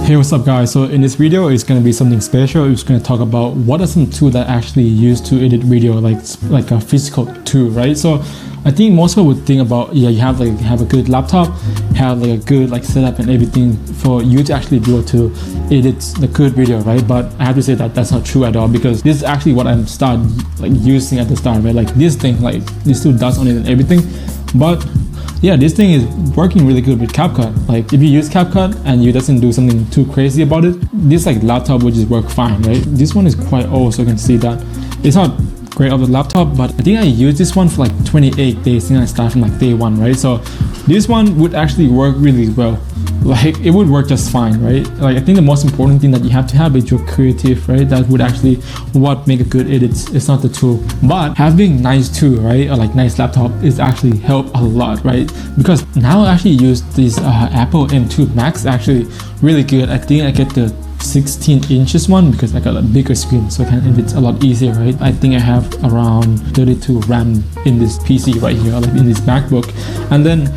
Hey, what's up guys? So in this video it's going to be something special. It's going to talk about what are some tools that actually use to edit video, like a physical tool, right? So I think most people would think about, yeah, you have a good laptop, have like a good setup and everything for you to actually be able to edit the good video, right? But I have to say that that's not true at all, because this is actually what I'm using at the start, right? Like this thing, this tool does on it and everything, but yeah, this thing is working really good with CapCut. Like if you use CapCut and you doesn't do something too crazy about it, this laptop would just work fine, right? This one is quite old, so you can see that it's not great of the laptop, but I think I used this one for 28 days and I start from day one, right? So this one would actually work really well. It would work just fine, right? I think the most important thing that you have to have is your creative, right? That would actually what make a good edit. It's not the tool, but having nice tool, right? Or nice laptop is actually help a lot, right? Because now I actually use this Apple M2 Max, actually really good. I think I get the 16 inches one because I got a bigger screen, so I can edit a lot easier, right? I think I have around 32 RAM in this PC right here, in this MacBook. And then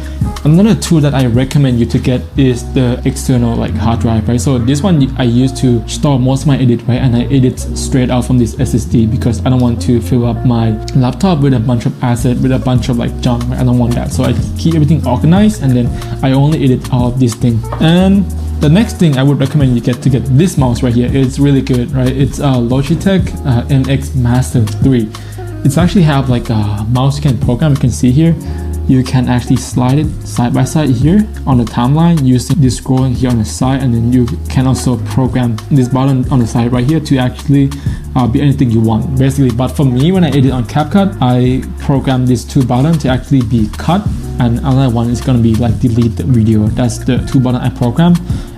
another tool that I recommend you to get is the external hard drive, right? So this one I use to store most of my edit, right? And I edit straight out from this SSD because I don't want to fill up my laptop with a bunch of assets, with a bunch of junk, right? I don't want that, so I keep everything organized and then I only edit out of this thing. And the next thing I would recommend you get this mouse right here. It's really good, right? It's a Logitech MX Master 3. It's actually have a mouse you can program. You can see here, you can actually slide it side by side here on the timeline using this scrolling here on the side, and then you can also program this button on the side right here to actually be anything you want, basically. But for me, when I edit on CapCut, I program these two buttons to actually be cut, and another one is going to be delete the video. That's the two buttons I program.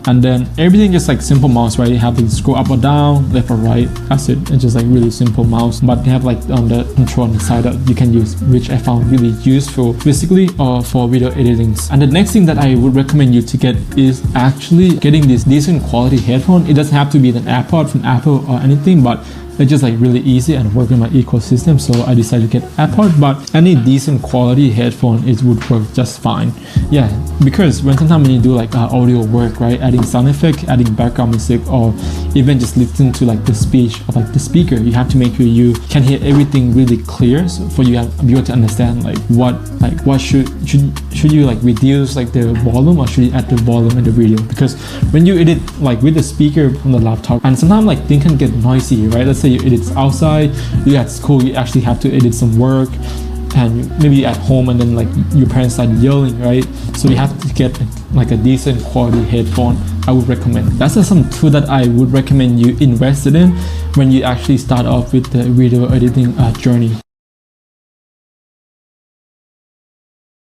And then everything just simple mouse, right? You have to scroll up or down, left or right. That's it. It's just really simple mouse. But you have on the control on the side that you can use, which I found really useful physically or for video editing. And the next thing that I would recommend you to get is actually getting this decent quality headphone. It doesn't have to be an AirPod from Apple or anything, but it's just really easy and work in my ecosystem, so I decided to get AirPod. But any decent quality headphone, it would work just fine. Yeah, because sometimes when you do audio work, right, adding sound effect, adding background music, or even just listen to the speech or the speaker, you have to make sure you can hear everything really clear, so for you to be able to understand what should you reduce the volume, or should you add the volume in the video. Because when you edit with the speaker from the laptop, and sometimes things can get noisy, right? Let's say you edit outside, you at school, you actually have to edit some work, and maybe at home, and then your parents start yelling, right? So you have to get a decent quality headphone. I would recommend. That's just some tool that I would recommend you invested in when you actually start off with the video editing journey.